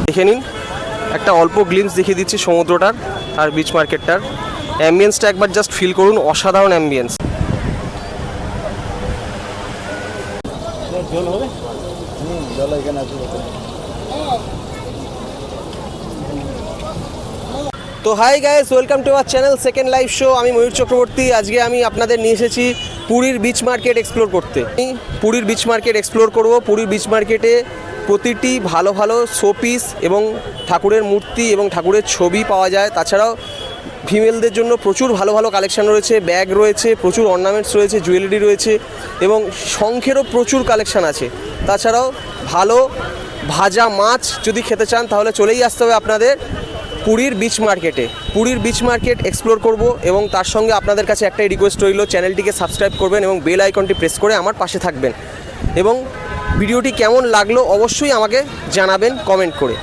দেখে নিন, একটা অল্প গ্লিমস দেখিয়ে দিচ্ছি সমুদ্রটার আর বিচ মার্কেটটার। অ্যাম্বিয়েন্সটা একবার জাস্ট ফিল করুন, অসাধারণ অ্যাম্বিয়েন্স। তো hi guys, welcome to our channel second live show. আমি ময়ূর চক্রবর্তী। আজকে আমি আপনাদের নিয়ে এসেছি পুরীর বিচ মার্কেট এক্সপ্লোর করতে। পুরীর বিচ মার্কেট এক্সপ্লোর করব। পুরীর বিচ মার্কেটে প্রতিটি ভালো ভালো শোপিস এবং ঠাকুরের মূর্তি এবং ঠাকুরের ছবি পাওয়া যায়। তাছাড়াও ফিমেলদের জন্য প্রচুর ভালো ভালো কালেকশান রয়েছে, ব্যাগ রয়েছে, প্রচুর অর্নামেন্টস রয়েছে, জুয়েলারি রয়েছে এবং শঙ্খেরও প্রচুর কালেকশান আছে। তাছাড়াও ভালো ভাজা মাছ যদি খেতে চান তাহলে চলেই আসতে হবে আপনাদের পুরীর বিচ মার্কেটে। পুরীর বিচ মার্কেট এক্সপ্লোর করব এবং তার সঙ্গে আপনাদের কাছে একটাই রিকোয়েস্ট রইল, চ্যানেলটিকে সাবস্ক্রাইব করবেন এবং বেল আইকনটি প্রেস করে আমার পাশে থাকবেন। এবং ভিডিওটি কেমন লাগলো অবশ্যই আমাকে জানাবেন কমেন্ট করে।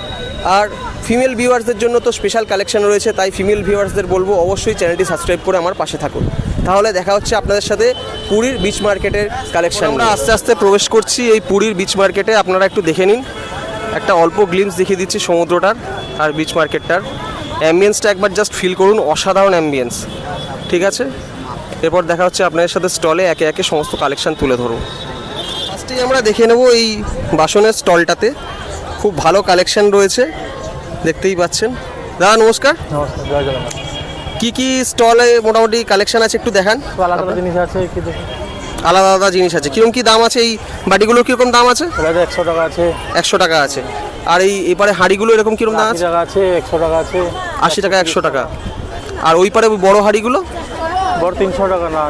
আর ফিমেল ভিউয়ার্সদের জন্য তো স্পেশাল কালেকশন রয়েছে, তাই ফিমেল ভিউয়ার্সদের বলবো অবশ্যই চ্যানেলটি সাবস্ক্রাইব করে আমার পাশে থাকুন। তাহলে দেখা হচ্ছে আপনাদের সাথে পুরীর বিচ মার্কেটের কালেকশন। আমরা আস্তে আস্তে প্রবেশ করছি এই পুরীর বিচ মার্কেটে। আপনারা একটু দেখে নিন, একটা অল্প গ্লিমস দেখিয়ে দিচ্ছি সমুদ্রটার আর বিচ মার্কেটটার। অ্যাম্বিয়েন্সটা একবার জাস্ট ফিল করুন, অসাধারণ অ্যাম্বিয়েন্স। ঠিক আছে, এরপর দেখা হচ্ছে আপনাদের সাথে স্টলে একে একে সমস্ত কালেকশন তুলে ধরুন। ফার্স্টেই আমরা দেখে নেব এই বাসনের স্টলটাতে খুব ভালো কালেকশন রয়েছে, দেখতেই পাচ্ছেন। দাদা নমস্কার। নমস্কার, জয় জগন্নাথ। কি কি স্টলে মোটামুটি কালেকশন আছে একটু দেখান। আলাদা জিনিস আছে, কি দেখুন। আলাদা আলাদা জিনিস আছে। কীরকম কী দাম আছে এই বাটিগুলোর? কীরকম দাম আছে? 100 টাকা আছে। 100 টাকা আছে। আর এই এপারে হাঁড়িগুলো এরকম কীরকম দাম আছে? 80 টাকা আছে, 100 টাকা আছে। 80 টাকা, 100 টাকা। আর ওই পারে বড় হাঁড়িগুলো? বড় 300 টাকা না,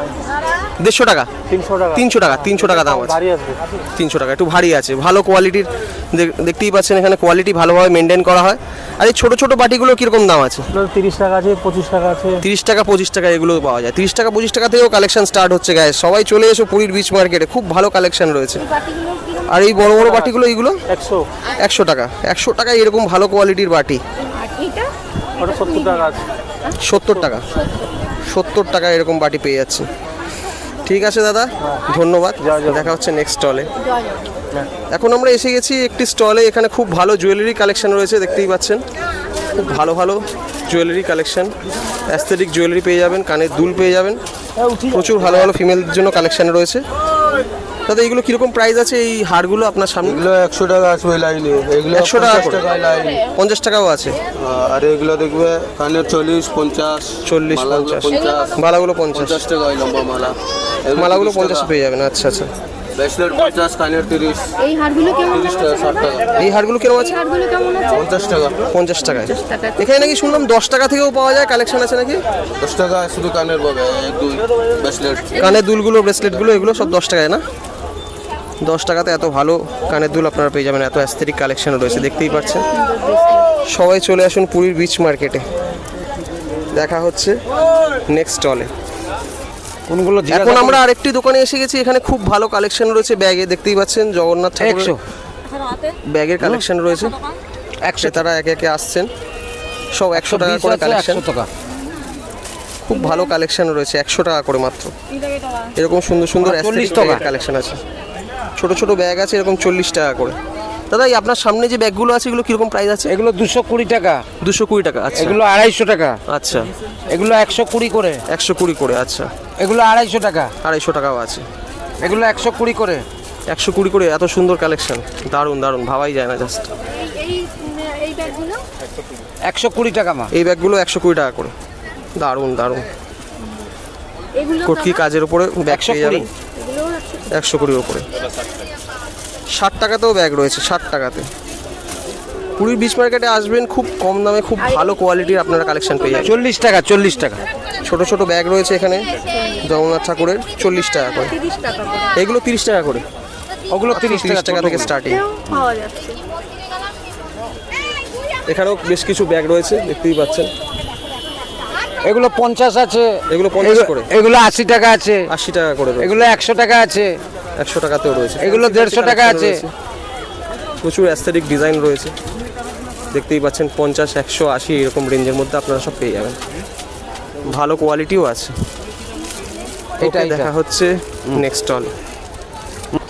150 টাকা। 300 টাকা। 300 টাকা, 300 টাকা দাম আছে। ভারী আসবে 300 টাকা, একটু ভারী আছে, ভালো কোয়ালিটির। দেখতেই পাচ্ছেন এখানে কোয়ালিটি ভালোভাবে মেনটেন করা হয়। আর এই ছোটো ছোটো বাটিগুলো কীরকম দাম আছে? 30 টাকা আছে, 25 টাকা আছে। 30 টাকা, 25 টাকা এগুলো পাওয়া যায়। 30 টাকা 25 টাকা থেকেও কালেকশন স্টার্ট হচ্ছে গায়ে। সবাই চলে এসো পুরীর বিচ মার্কেটে, খুব ভালো কালেকশন রয়েছে। আর এই বড় বড় বাটিগুলো এইগুলো 100 টাকা। 100 টাকায় এরকম ভালো কোয়ালিটির বাটি। ওটা 70 টাকা আছে। 70 টাকা, 70 টাকা এরকম বাটি পেয়ে যাচ্ছে। ঠিক আছে দাদা, ধন্যবাদ। দেখা হচ্ছে নেক্সট স্টলে। এখন আমরা এসে গেছি একটি স্টলে। এখানে খুব ভালো জুয়েলারি কালেকশন রয়েছে, দেখতেই পাচ্ছেন। খুব ভালো ভালো জুয়েলারি কালেকশন, অ্যাস্থেটিক জুয়েলারি পেয়ে যাবেন, কানের দুল পেয়ে যাবেন। প্রচুর ভালো ভালো ফিমেলদের জন্য কালেকশন রয়েছে। দাদা এইগুলো কীরকম প্রাইস আছে এই হারগুলো আপনার সামনে? এগুলো 100 টাকা আছে ওই লাইনে, এগুলো 100 টাকা করে। লাইন। 50 টাকাও আছে। আর এগুলো দেখবে কানের 40, 50, 40, 50, মালাগুলো 50 টাকা ওই লম্বা মালা। মালাগুলো 50 পেয়ে যাবেন। আচ্ছা আচ্ছা। ব্রেসলেট 50, কানের 30। এই হারগুলো কেমন? 30 টাকা, 60 টাকা। এই হারগুলো কেমন আছে? হারগুলো কেমন আছে? 50 টাকা। 50 টাকায়। এখানে নাকি শুনলাম 10 টাকা থেকেও পাওয়া যায়, কালেকশন আছে নাকি? 10 টাকা শুধু কানের পাবে, এক দুই ব্রেসলেট। কানের দুলগুলো, ব্রেসলেটগুলো এগুলো সব 10 টাকায় না? 10 টাকাতে এত ভালো কানের দুল আপনারা পেয়ে যাবেন। এত অ্যাস্থেটিক কালেকশন রয়েছে, দেখতেই পাচ্ছেন। সবাই চলে আসুন পুরীর বিচ মার্কেটে। দেখা হচ্ছে নেক্সট স্টলে। কোনগুলো? এখন আমরা আরেকটি দোকানে এসে গেছি। এখানে খুব ভালো কালেকশন রয়েছে ব্যাগে, দেখতেই পাচ্ছেন। জগন্নাথ ঠাকুরের ব্যাগের কালেকশন রয়েছে। তারা একে একে আসছেন, সব 100 টাকা করে কালেকশন। খুব ভালো কালেকশন রয়েছে, 100 টাকা করে মাত্র। এরকম সুন্দর সুন্দর অ্যাস্থেটিক কালেকশন আছে। ছোট ছোট ব্যাগ আছে এরকম 40 টাকা করে। দাদা এই আপনার সামনে যে ব্যাগগুলো আছে এগুলো কীরকম প্রাইস আছে? এগুলো 220 টাকা। 220 টাকা, আচ্ছা। এগুলো 250 টাকা। আচ্ছা। এগুলো 120 করে। 120 করে, আচ্ছা। এগুলো 250 টাকা। 250 টাকাও আছে। এগুলো 120 করে। 120 করে, এত সুন্দর কালেকশন, দারুণ দারুণ, ভাবাই যায় না জাস্ট। এই ব্যাগগুলো 120 টাকা মা। এই ব্যাগগুলো 120 টাকা করে, দারুণ দারুণ। এগুলো কটকি কাজের উপরে ব্যাগ পেয়ে যাবেন। 120 উপরে। 60 টাকাতেও ব্যাগ রয়েছে, 60 টাকাতে। পুরীর বিচ মার্কেটে আসবেন, খুব কম দামে খুব ভালো কোয়ালিটির আপনারা কালেকশন পেয়ে যাবেন। 40 টাকা, 40 টাকা। ছোট ছোট ব্যাগ রয়েছে এখানে জগন্নাথ ঠাকুরের, 40 টাকা করে। 30 টাকা করে। এগুলো 30 টাকা করে। ওগুলো 30 টাকা থেকে স্টার্টিং। পাওয়া যাচ্ছে। এখানেও বেশ কিছু ব্যাগ রয়েছে, দেখতেই পাচ্ছেন। এগুলো 50 আছে। এগুলো 50 করে। এগুলো 80 টাকা আছে। 80 টাকা করে। এগুলো 100 টাকা আছে। 100 টাকাতেও রয়েছে। এগুলো 150 টাকা আছে। প্রচুর অ্যাস্থেটিক ডিজাইন রয়েছে, দেখতেই পাচ্ছেন। 50, 100, 80 এরকম রেঞ্জের মধ্যে আপনারা সব পেয়ে যাবেন। ভালো কোয়ালিটিও আছে। এটা দেখা হচ্ছে নেক্সট স্টল।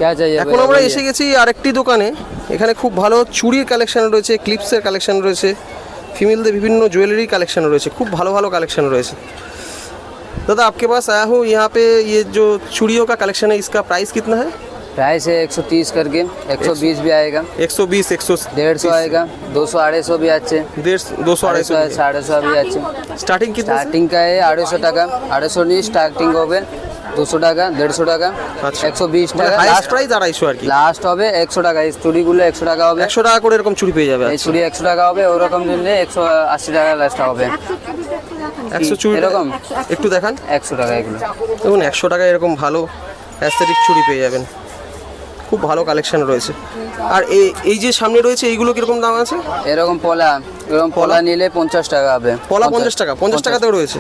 क्या चाहिए এখন আমরা এসে গেছি আরেকটি দোকানে। এখানে খুব ভালো চুড়ির কালেকশন রয়েছে, ক্লিপসের কালেকশন রয়েছে, ফিমেলদের বিভিন্ন ज्वेलरी কালেকশন রয়েছে, খুব ভালো ভালো কালেকশন রয়েছে। दादा आपके पास आया हूँ, यहाँ पे ये जो चूड़ियों का कलेक्शन है इसका प्राइस कितना है? प्राइस है 130 करके, 120 भी आएगा, 120, 150 आएगा, 200 250 भी अच्छे, 200, 250 250 भी अच्छे। स्टार्टिंग कितना से? स्टार्टिंग का है 250 টাকা, 250 नहीं स्टार्टिंग হবে 200 টাকা, 150 টাকা, আচ্ছা। 120 মানে টাকা, হাইস্ট লাস্ট প্রাইস 250 আর কি। লাস্ট হবে 100 টাকা। এই চুড়িগুলো 100 টাকা হবে, 100 টাকা করে এরকম চুড়ি পেয়ে যাবে। এই চুড়ি 100 টাকা হবে, ওরকম নিলে 180 টাকা লাস্ট হবে। 100 চুড়ি এরকম একটু দেখান। 100 টাকা এগুলো। দেখুন 100 টাকায় এরকম ভালো অ্যাস্থেটিক চুড়ি পেয়ে যাবেন, খুব ভালো কালেকশন রয়েছে। আর এই যে সামনে রয়েছে এইগুলো কিরকম দাম আছে? এরকম এরকম পলা নিলে 50 টাকা হবে। পলা 50 টাকা, 50 টাকাতেও রয়েছে।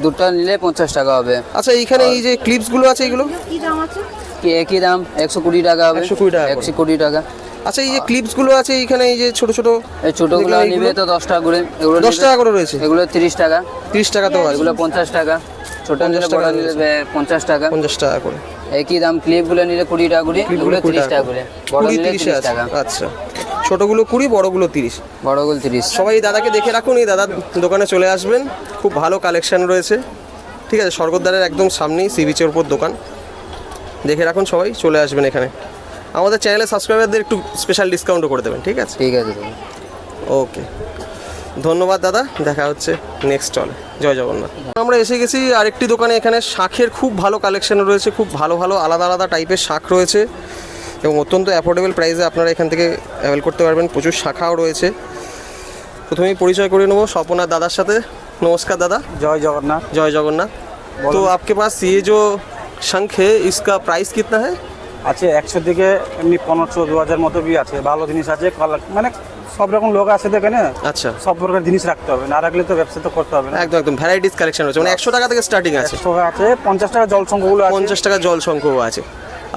দুটো নিলে 50 টাকা হবে। আচ্ছা এইখানে এই যে ক্লিপসগুলো আছে এগুলো কি দাম আছে? কি একই দাম 120 টাকা হবে। 120 টাকা করে। 120 টাকা। আচ্ছা এই যে ক্লিপসগুলো আছে এইখানে এই যে ছোট ছোট এই ছোটগুলো যেগুলো নিবে তো 10 টাকা করে, এগুলো 10 টাকা করে রয়েছে। এগুলো 30 টাকা, 30 টাকাতেও আছে, এগুলো 50 টাকা, ছোট নিলে 50 টাকা বড় নিলে 50 টাকা। 50 টাকা করে। একই দাম ক্লিপগুলো নিলে 20 টাকা করে, এগুলো 30 টাকা করে, বড় 20, নিলে 30 30 আছে। টাকা, আচ্ছা ছোটগুলো 20, বড়গুলো 30। বড়গুলো 30। সবাই এই দাদাকে দেখে রাখুন, এই দাদার দোকানে চলে আসবেন, খুব ভালো কালেকশন রয়েছে। ঠিক আছে, স্বর্গদ্বারের একদম সামনেই সি বিচের উপর দোকান। দেখে রাখুন, সবাই চলে আসবেন এখানে। আমাদের চ্যানেলে সাবস্ক্রাইবারদের একটু স্পেশাল ডিসকাউন্টও করে দেবেন, ঠিক আছে? ঠিক আছে দাদা। ওকে, ধন্যবাদ দাদা, দেখা হচ্ছে নেক্সট স্টলে। জয় জগন্নাথ। আমরা এসে গেছি আরেকটি দোকানে। এখানে শাঁখের খুব ভালো কালেকশন রয়েছে, খুব ভালো ভালো আলাদা আলাদা টাইপের শাঁখ রয়েছে এবং অত্যন্ত অ্যাফোর্ডেবল প্রাইসে আপনারা এখান থেকে অ্যাভেল করতে পারবেন। প্রচুর শাখাও রয়েছে। প্রথমেই পরিচয় করে নেবো স্বপনার দাদার সাথে। নমস্कार दादा। जय जगन्नाथ। जय जगन्नाथ। तो आपके पास ये जो शंख है इसका प्राइस कितना है? আছে 100 থেকে এমনি 1500 2000 মতো বি আছে, ভালো জিনিস আছে, মানে সব রকম লোক আছে তো এখানে। আচ্ছা, সব প্রকার জিনিস রাখতে হবে, না রাখলে তো ব্যবসা তো করতে হবে না। একদম একদম ভ্যারাইটিস কালেকশন রয়েছে, মানে 100 টাকা থেকে স্টার্টিং আছে। 100 আছে, 50 টাকা জল সংখ্যাগুলো আছে, 50 টাকা জল শঙ্খও আছে।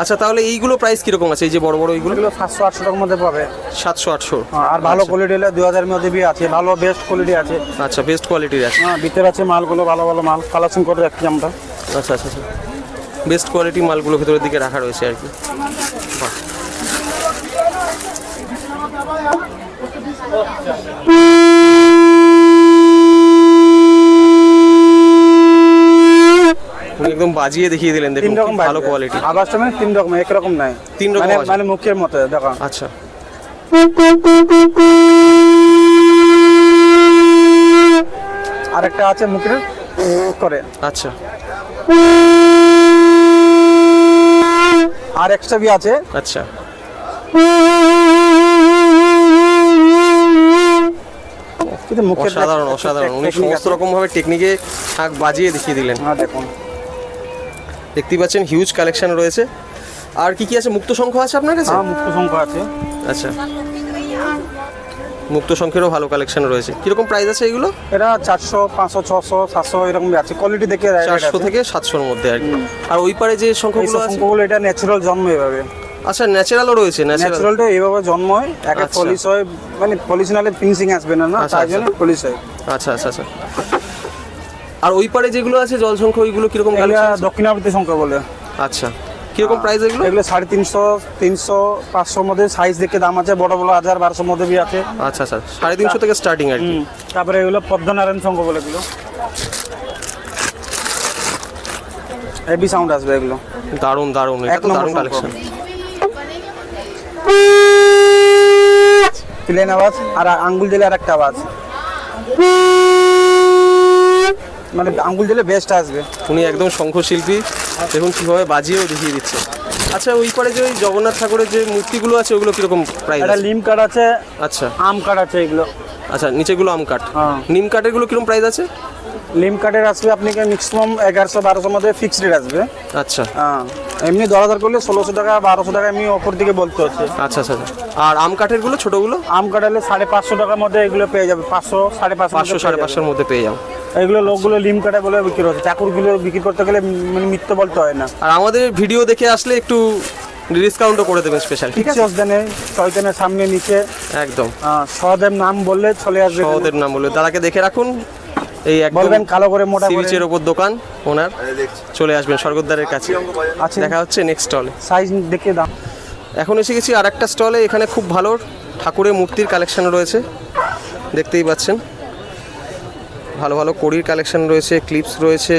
আচ্ছা তাহলে এইগুলো প্রাইস কিরকম আছে? এই যে বড় বড় এইগুলো এগুলো 700 800 টাকার মধ্যে পাবে। 700 800। হ্যাঁ, আর ভালো কোয়ালিটি হলে 2000 মধ্যে বি আছে, ভালো বেস্ট কোয়ালিটি আছে। আচ্ছা, বেস্ট কোয়ালিটির আছে। হ্যাঁ, ভিতরে আছে মালগুলো ভালো ভালো মাল কালেকশন করে রাখছি আমরা। আচ্ছা আচ্ছা আচ্ছা, বেস্ট কোয়ালিটি মালগুলো ভেতরের দিকে রাখা রয়েছে আর কি। বাহ। উনি একদম বাজিয়ে দেখিয়ে দিলেন, দেখুন তিন রকম ভালো কোয়ালিটি। আওয়াজটা মানে তিন রকম, একরকম নাই, তিন রকম মানে আছে। মানে মুখের মতো দেখো। আচ্ছা, আরেকটা আছে মুখের করে। আচ্ছা, আর এক্সট্রা বি আছে। আচ্ছা, কিন্তু মুখের অসাধারণ অসাধারণ। উনি সমস্ত রকম ভাবে টেকনিকে শাঁখ বাজিয়ে দেখিয়ে দিলেন। হ্যাঁ দেখুন, দেখতেই পাচ্ছেন হিউজ কালেকশন রয়েছে। আর কি কি আছে? মুক্ত শঙ্খ আছে আপনার কাছে? হ্যাঁ মুক্ত সংখ্যা আছে। আচ্ছা, মুক্ত শঙ্খেরও ভালো কালেকশন রয়েছে। কিরকম প্রাইস আছে এগুলো? এটা 400 500 600 700 এরকম আছে, কোয়ালিটি দেখে 400 থেকে 700-র মধ্যে আর কি। আর ওই পারে যে শঙ্খগুলো আছে? সংখ্যাগুলো এটা ন্যাচারাল জন্ম এভাবে। আচ্ছা, ন্যাচারালও রয়েছে। ন্যাচারালটা এইভাবে জন্ম হয়, একটা আচ্ছা। পলিশ হয়, মানে পলিশ নালে ফিনিশিং আসবে না, না আচ্ছা, তার আচ্ছা। জন্য পলিশ হয়। আচ্ছা আচ্ছা আচ্ছা। আর ওই পারে যেগুলো আছে জল শঙ্খ, ওইগুলো কিরকম এগুলো কালেকশন? দক্ষিণাবর্তী সংখ্যা বলে। আচ্ছা, কিরকম প্রাইস এগুলো? এগুলো 350 300 500 মধ্যে সাইজ দেখে দাম আছে, বড় বড় 1000 1200 মধ্যে বি আছে। আচ্ছা আচ্ছা, 350 থেকে স্টার্টিং আর কি। তারপরে এগুলো পদ্মনারায়ণ সংখ্যা বলে, এগুলো হেভি সাউন্ড আসবে এগুলো। দারুণ দারুণ, এটা এক তো নম্বর দারুণ শঙ্খ। কালেকশন। প্লেন আওয়াজ, আর আঙ্গুল দিলে আর একটা আওয়াজ, মানে আঙ্গুল দিলে বেস্ট আসবে। উনি একদম শঙ্খশিল্পী, দেখুন কীভাবে বাজিয়েও দেখিয়ে দিচ্ছে। আচ্ছা, ওই পারে যে ওই জগন্নাথ ঠাকুরের যে মূর্তিগুলো আছে ওগুলো কিরকম প্রাইস একটা আছে? লিম কাঠ আছে, আচ্ছা আম কাঠ আছে এগুলো। আচ্ছা, নিচেগুলো আম কাঠ। হ্যাঁ। নিম কাঠের গুলো কিরকম প্রাইস আছে? লিম কাঠের আসবে আপনাকে ম্যাক্সিমাম 1100 1200 মধ্যে ফিক্সড রেট আসবে। আচ্ছা হ্যাঁ, এমনি 10,000 করলে 1600 টাকা 1200 টাকা এমনি অপর দিকে বলতে হচ্ছে। আচ্ছা আচ্ছা। আর আম কাঠের গুলো ছোটগুলো? আম কাঠ হলে 550 টাকার মধ্যে এগুলো পেয়ে যাবে, 500 550 500 550-এর মধ্যে পেয়ে যাও। এগুলো লোকগুলো লিম কাঠে বলে বিক্রি হচ্ছে, ঠাকুরগুলো বিক্রি করতে গেলে মানে মিথ্যে বলতে হয় না। আর আমাদের ভিডিও দেখে আসলে একটু ডিসকাউন্টও করে দেবেন স্পেশাল, ঠিক আছে? চৈতন্যের সামনে নিচে একদম সহদেব নাম বললে চলে আসবে। সহদের নাম বলে দাদাকে দেখে রাখুন, এই একদম বলবেন কালো করে মোটা সি করে বিচের ওপর দোকান ওনার, চলে আসবেন স্বর্গদ্বারের কাছে। আছে। দেখা হচ্ছে নেক্সট স্টলে। সাইজ দেখে দাম। এখন এসে গেছি আর একটা স্টলে। এখানে খুব ভালো ঠাকুরের মূর্তির কালেকশন রয়েছে, দেখতেই পাচ্ছেন। ভালো ভালো কড়ির কালেকশন রয়েছে, ক্লিপস রয়েছে,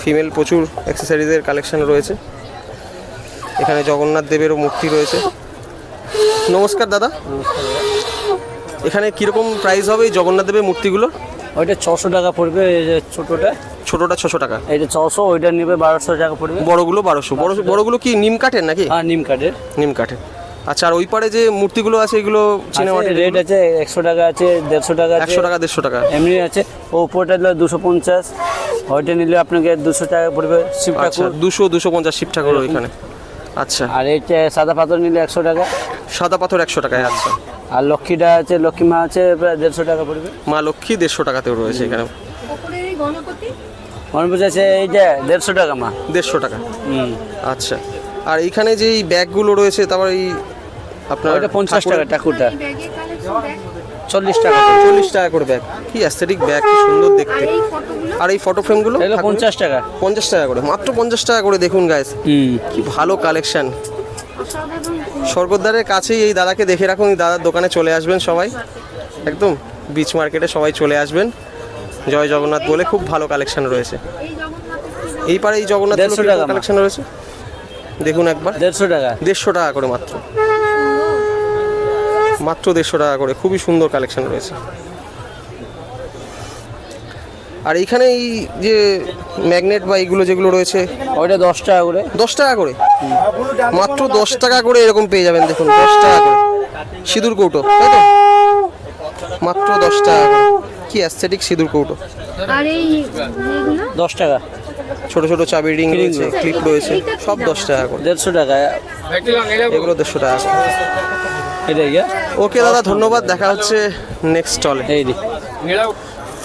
ফিমেল প্রচুর অ্যাক্সেসরিজের কালেকশন রয়েছে। এখানে জগন্নাথ দেবেরও মূর্তি রয়েছে। নমস্কার দাদা, এখানে কীরকম প্রাইস হবে এই জগন্নাথ দেবের মূর্তিগুলো? ওইটা 600 টাকা পড়বে, এই যে ছোটটা ছোটোটা 600 টাকা, এইটা 600, ওইটা নেবে 1200 টাকা পড়বে। বড়গুলো 1200। বড়গুলো কি নিম কাঠের নাকি? হ্যাঁ, নিম কাঠের নিম কাঠের। আচ্ছা, আর ওই পারে যে মূর্তিগুলো আছে এগুলো চিনামাটির? রেট আছে 100 টাকা আছে, 150 টাকা আছে, 100 টাকা 150 টাকা এমনি আছে। ও উপরটা নিলে 250, ওইটা নিলে আপনাকে 200 টাকা পড়বে শিব আচ্ছা, ঠাকুর। 200-250 শিব ঠাকুর ওইখানে। আচ্ছা, আর এইটা সাদা পাথর নিলে 100 টাকা। সাদা পাথর 100 টাকায়। আচ্ছা, আর লক্ষ্মীটা আছে, লক্ষ্মী মা আছে, প্রায় 150 টাকা পড়বে। মা লক্ষ্মী 150 টাকাতেও রয়েছে এখানে। ওপরের এই গণপতি মনে আছে এইটা 150 টাকা মা। 150 টাকা। হুম, আচ্ছা, আর এইখানে যে এই ব্যাগগুলো রয়েছে, তারপর এই আপনার ওইটা 50 টাকা ঠাকুরটা, এই ব্যাগের কালেকশন দেখ। 40 টাকা। 40 টাকা করে ব্যাগ। কি অ্যাস্থেটিক ব্যাগ, কি সুন্দর আর দেখতে। এই ফটোগুলো আর এই ফটো ফ্রেমগুলো এগুলো 50 টাকা। 50 টাকা করে, মাত্র 50 টাকা করে। দেখুন গাইস, হুম, কি ভালো কালেকশন। অসাধারণ। স্বর্গদ্বারের কাছেই এই দাদাকে দেখে রাখুন। এই দাদার দোকানে চলে আসবেন সবাই, একদম বিচ মার্কেটে সবাই চলে আসবেন। জয় জগন্নাথ বলে খুব ভালো কালেকশন রয়েছে। এই জগন্নাথের এই পারে এই জগন্নাথ 150 টাকা কালেকশন রয়েছে, দেখুন একবার। 150 টাকা। 150 টাকা করে মাত্র, মাত্র 150 টাকা করে। খুবই সুন্দর কালেকশন রয়েছে। আর এইখানে এই যে ম্যাগনেট বা এইগুলো যেগুলো রয়েছে, ওইটা 10 টাকা করে। 10 টাকা করে, মাত্র 10 টাকা করে এরকম পেয়ে যাবেন। দেখুন 10 টাকা করে সিঁদুর কৌটো, তাই তো? মাত্র 10 টাকা করে। কি অ্যাস্থেটিক সিঁদুর কৌটো। আর এই এগুলো 10 টাকা। ছোট ছোট চাবি রিং রয়েছে, ক্লিপ রয়েছে, সব 10 টাকা করে। 150 টাকা। এগুলো 150 টাকা করে। এটা ইয়া ওকে দাদা, ধন্যবাদ। দেখা হচ্ছে নেক্সট স্টলে। এই দি।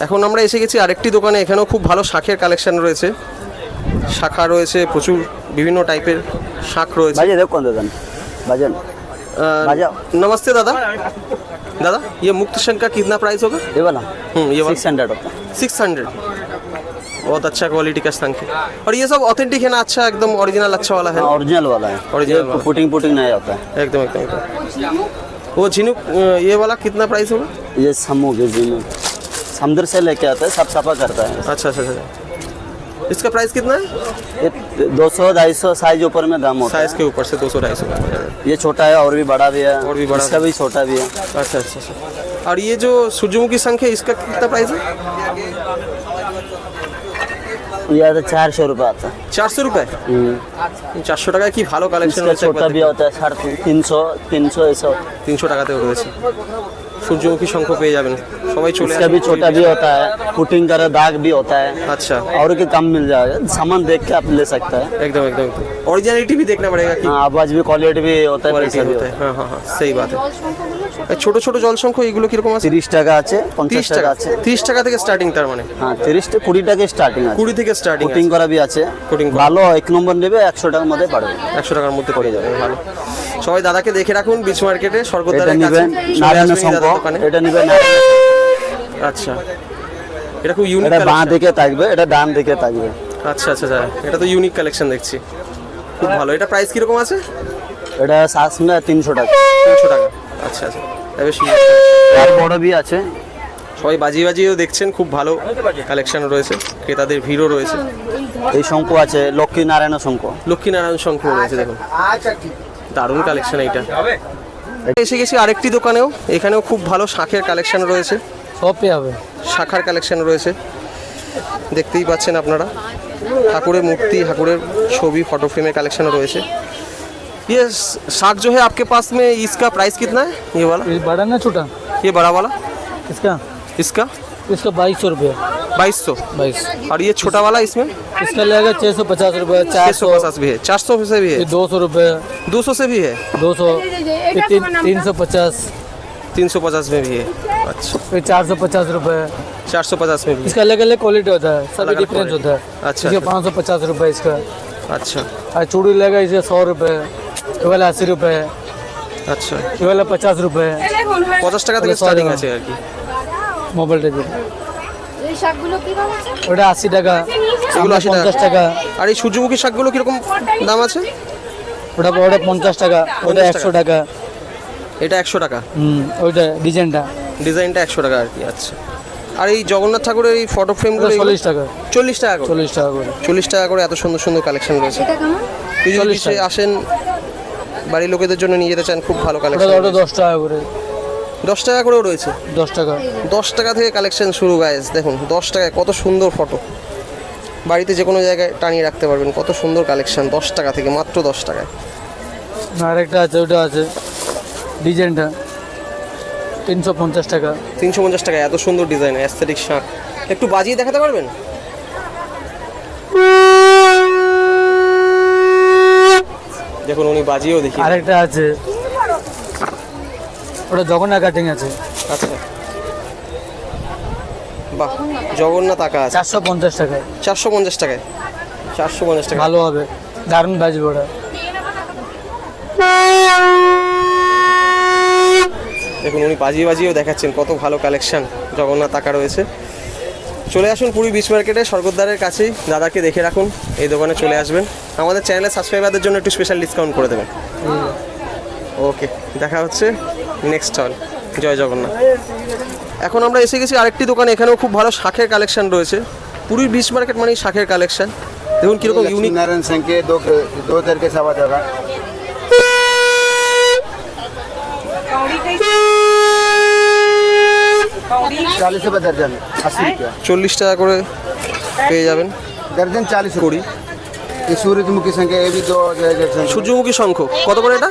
এখন আমরা এসে গেছি আরেকটি দোকানে। এখানেও খুব ভালো শাঁখের কালেকশন রয়েছে। শাখা রয়েছে প্রচুর, বিভিন্ন টাইপের শাঁখ রয়েছে। বাজে দেখো কোন দাদা বাজান बाजाओ। नमस्ते दादा। दादा ये मुक्त शंख का कितना प्राइस होगा? ये वाला ये वाला 600 होता है। 600। बहुत अच्छा क्वालिटी का शंख है। और ये सब ऑथेंटिक है ना? अच्छा, एकदम ओरिजिनल अच्छा वाला है। ओरिजिनल वाला है, Original वाला। पुटिंग पुटिंग नहीं होता है। एकदम एकदम एकदम। वो झिनुक ये वाला कितना प्राइस होगा? ये समूह के झिनुक समुद्र से लेके आता है, सब सफा करता है। अच्छा अच्छा अच्छा। इसका प्राइस कितना है? ये 200-250 साइज ऊपर में दाम होता साइज के ऊपर से 200-250 का। है। ये छोटा है और भी बड़ा भी है, और भी बड़ा इसका भी छोटा भी है। अच्छा अच्छा अच्छा। और ये जो सूर्यमुखी शंख है, इसका कितना प्राइस है? ये आता 400 रुपये आता है। 400 रुपये। 400 টাকায় কি ভালো কালেকশন इसका রয়েছে। छोटा भी होता है 350 ऐसा होता है। 300 টাকাতেও রয়েছে। সূর্যমুখী শঙ্খ পেয়ে যাবেন, সবাই চলে इसका भी छोटा भी होता है, पुटिंग का दाग भी होता है, अच्छा, और के कम मिल जाएगा। सामान देख के आप ले सकते हैं। एकदम एकदम एकदम। ओरिजिनलिटी भी देखना पड़ेगा कि हाँ, आवाज भी क्वालिटी भी होता है, क्वालिटी पैसा भी होता होता है। हाँ हाँ हाँ, सही बात है। জল সংখ্যাগুলো ছোট এই ছোট ছোট জল শঙ্খ এগুলো কিরকম है। আছে? 30 টাকা আছে, 30 50 টাকা টাকা আছে। 30 টাকা থেকে স্টার্টিং, তার মানে হ্যাঁ, 30 থেকে 20 টাকা স্টার্টিং আছে। 20 থেকে স্টার্টিং। পুটিং করা भी আছে, Coating করা। ভালো 1 নম্বর নেবে 100 টাকার মধ্যে পারবে। 100 টাকার মধ্যে পড়ে যাবে। ভালো, সবাই দাদাকে দেখে রাখুন বিচ মার্কেটে এটা স্বর্গদ্বারের কাছে। নেবেন চলে নারায়ণ আসবেন এই শঙ্খ, দাদার দোকানে। এটা নেবেন। আচ্ছা, এটা খুব ইউনিক এটা বাঁ কালেকশন। দিকে থাকবে, এটা ডান দিকে থাকবে। আচ্ছা আচ্ছা আচ্ছা, এটা তো ইউনিক কালেকশন দেখছি, খুব ভালো। এটা প্রাইস কিরকম আছে? এটা সাস में 300 টাকা। 300 টাকা। আচ্ছা আচ্ছা, এটা বেশ unique। আর বড় भी আছে। সবাই বাজিয়ে বাজিয়েও দেখছেন, খুব ভালো কালেকশন রয়েছে, ক্রেতাদের ভিড়ও রয়েছে। এই শঙ্খ আছে, লক্ষ্মী নারায়ণ শঙ্খ। লক্ষ্মীনারায়ণ শঙ্খ রয়েছে, দেখুন দারুণ কালেকশন এইটা। এসে গেছি আরেকটি দোকানেও। এখানেও খুব ভালো শাঁখের কালেকশন রয়েছে, সব পেয়ে হবে। শাখার কালেকশন রয়েছে, দেখতেই পাচ্ছেন আপনারা। ঠাকুরের মূর্তি, ঠাকুরের ছবি, ফটো फ्रेम कलेक्शन রয়েছে। ये शाख जो है आपके पास में, इसका प्राइस कितना है? ये वाला, ये बड़ा ना छोटा? ये बड़ा वाला, इसका इसका 2200 रुपये। 2200। 22। और ये छोटा वाला इसमें इसका लगेगा 650 रुपये, 650 भी है, 400 से भी है, 200 रुपये, 200 से भी है, 200, এটা তোমার নামটা? 350, 350 में भी है। अच्छा, फिर 450 रुपये। 450 में भी है। इसका अलग अलग क्वालिटी होता है, सभी अलग-अलग डिफरेंस quality। होता है। अच्छा, इसका अच्छा। 550 रुपये इसका। अच्छा और चूड़ी लगेगा इसे 100 रुपये, ये वाला 80 रुपये, अच्छा, ये वाला 50 रुपये। 50 টাকা থেকে Sorry, স্টার্টিং ma'am। আছে আর কি। मोबाइल टेबल ওই শাকগুলো কি দাম আছে? ওটা 80 টাকা, এগুলো 80 টাকা। 50 টাকা, আর এই সূর্যমুখী শাকগুলো কিরকম দাম আছে? ওটা 50 টাকা, ওটা 50 100 টাকা। এটা 100 টাকা, ওইটা ডিজাইনটা ডিজাইনটা 100 টাকা আর কি। আচ্ছা, আর এই জগন্নাথ ঠাকুরের এই ফটো ফ্রেমগুলো 40 টাকা, 40 টাকা করে। 40 টাকা করে। 40 টাকা করে এত সুন্দর সুন্দর কালেকশন রয়েছে। এটা কেমন? কেউ যদি 40 বিচে টাকা। আসেন, বাড়ির লোকেদের জন্য নিয়ে যেতে চান, খুব ভালো ওটা কালেকশন। ওটা 10 টাকা করে, 10 টাকা করেও রয়েছে। 10 টাকা। 10 টাকা থেকে কালেকশন শুরু গাইস, দেখুন 10 টাকায় কত সুন্দর ফটো, বাড়িতে যে কোনো জায়গায় টানিয়ে রাখতে পারবেন। কত সুন্দর কালেকশন 10 টাকা থেকে, মাত্র 10 টাকায়। আরেকটা আছে, ওটা আছে ডিজাইনটা 350 টাকা। 350 টাকায় এত সুন্দর ডিজাইন, অ্যাস্থেটিক শাঁখ। একটু বাজিয়ে দেখাতে পারবেন? দেখুন উনি বাজিয়েও দেখি। আরেকটা আছে, ওটা জগন্নাথ কাটিং আছে, আচ্ছা, বাহ, জগন্নাথ আঁকা আছে 450 টাকায়। 450 টাকায়। 450 টাকা, ভালো হবে, দারুণ বাজবে ওটা। দেখুন উনি বাজিয়ে বাজিয়েও দেখাচ্ছেন, কত ভালো কালেকশন জগন্নাথ আঁকা রয়েছে। চলে আসুন পুরী বিচ মার্কেটে, স্বর্গদ্বারের কাছেই। দাদাকে দেখে রাখুন, এই দোকানে চলে আসবেন। আমাদের চ্যানেলের সাবস্ক্রাইবারদের জন্য একটু স্পেশাল ডিসকাউন্ট করে দেবেন। ওকে, দেখা হচ্ছে নেক্সট স্টল। জয় জগন্নাথ। এখন আমরা এসে গেছি আরেকটি দোকানে, এখানেও খুব ভালো শাঁখের কালেকশন রয়েছে। পুরীর বিচ মার্কেট মানেই শাঁখের কালেকশন। দেখুন কীরকম ইউনিক। नारायण सिंह के दो तरीके से आवाज होगा। 40 रुपये दर्जन, 80 रुपया 40 টাকা করে পেয়ে যাবেন। दर्जन, 40 কুড়ি। ये सूरजमुखी संख्या ये भी 2 সূর্যমুখী শঙ্খ কত করে এটা?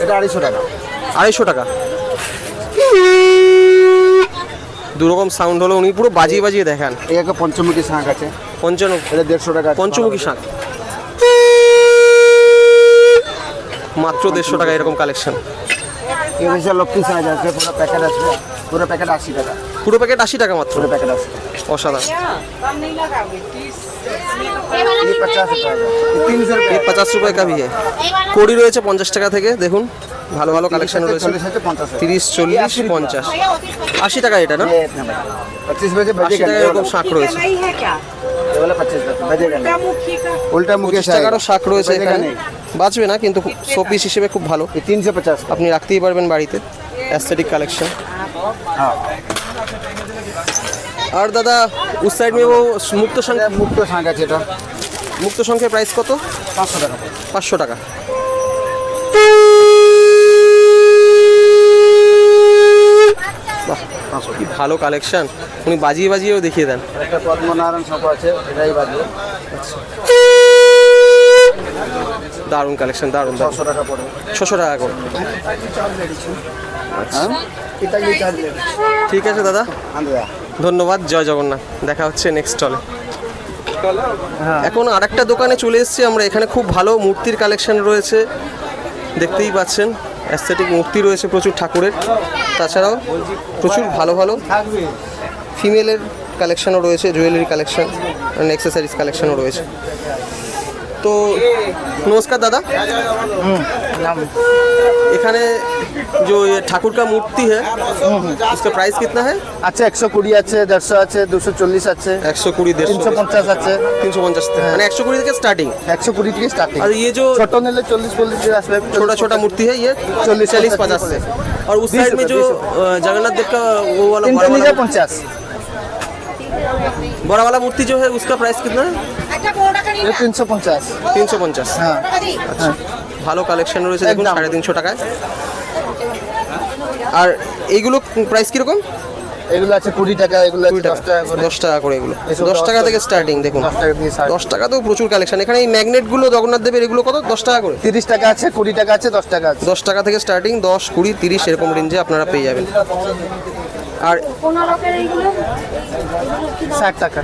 এটা 250 টাকা। 250 টাকা। দুরকম সাউন্ড হলো, উনি পুরো বাজিয়ে বাজিয়ে দেখান। এই একটা পঞ্চমুখী শাঁখ আছে, এটা 150 টাকা। পঞ্চমুখী শাঁখ মাত্র 150 টাকা, এরকম কালেকশন। এই হচ্ছে লক্ষ্মী শাঁখ আছে, পুরো প্যাকেট আছে, পুরো প্যাকেট 80 টাকা। পুরো প্যাকেট 80 টাকা মাত্র, পুরো প্যাকেট 80। অসাধারণ। ये 50 रुपये, 300 ये रुपये। 50 रुपये का भी है। কোড়ি রয়েছে 50 টাকা থেকে। দেখুন ভালো ভালো কালেকশন রয়েছে। 40 है 50 है। 30, 40, 50, 80 টাকা এটা না? ये इतना बड़ा। 25 रुपये से 80 बजेगा টাকা नहीं, এরকম শাঁখ রয়েছে। ये वाला 25 रुपये बजेगा नहीं। उल्टा मुखी 25 টাকারও শাঁখ রয়েছে बजेगा এখানে। नहीं। বাঁচবে না কিন্তু শোপিস হিসেবে খুব ভালো, ये 350 का। আপনি রাখতেই পারবেন বাড়িতে। Aesthetic collection. हाँ, আর দাদা উস সাইড में वो মুক্ত শঙ্খ, এটা মুক্ত শাঁখ আছে, এটা মুক্ত শঙ্খের প্রাইস কত? 500 টাকা। 500 টাকা। বাহ, কি ভালো কালেকশন, উনি বাজিয়ে বাজিয়েও দেখিয়ে দেন। একটা পদ্মনারায়ণ শঙ্খ আছে, এটাই বাজবে, দারুণ কালেকশন, দারুণ দারুণ। 600 টাকা পড়বে। 600 টাকা করে। হ্যাঁ, এটা কি চার্জ নেবে? ঠিক আছে দাদা, আন্দা ধন্যবাদ। জয় জগন্নাথ। দেখা হচ্ছে নেক্সট স্টলে। এখন আরেকটা দোকানে চলে এসেছি আমরা, এখানে খুব ভালো মূর্তির কালেকশন রয়েছে, দেখতেই পাচ্ছেন। অ্যাস্থেটিক মূর্তি রয়েছে প্রচুর ঠাকুরের, তাছাড়াও প্রচুর ভালো ভালো ফিমেলের কালেকশনও রয়েছে, জুয়েলারি কালেকশন, অ্যাক্সেসরিজ কালেকশনও রয়েছে। তো নমস্কার দাदा। এখানে जो ये ठाकुर का मूर्ति है उसका प्राइस कितना है? আছে 120 আছে, 150 আছে, 240 আছে, 120, 150, 350 আছে, 350 মানে 120 থেকে স্টার্টিং। 120 থেকে স্টার্টিং। और ये जो ছোট নিলে 40 আসবে। छोटा छोटा मूर्ति है ये 40, 50 से। और उस साइड में जो जगन्नाथ देव का वो वाला बड़ा वाला 50। बड़ा वाला मूर्ति जो है उसका प्राइस कितना है? 350। 350। হ্যাঁ, আচ্ছা, ভালো কালেকশন রয়েছে দেখুন, একদম। 350 টাকায়। আর এইগুলো প্রাইস কিরকম? এগুলো আছে 20 টাকা, এগুলো আছে 10 টাকা করে। 10 টাকা করে এগুলো, এসব 10 টাকা থেকে স্টার্টিং। দেখুন 10 টাকা দিয়ে 10 টাকা তো প্রচুর কালেকশন। এখানে এই ম্যাগনেটগুলো জগন্নাথ দেবের এগুলো কত? 10 টাকা করে। 30 টাকা আছে, 20 টাকা আছে, 10 টাকা আছে। 10 টাকা থেকে স্টার্টিং, 10, 20, 30 এরকম রেঞ্জে আপনারা পেয়ে যাবেন। আর 15 এইগুলো 60 টাকা।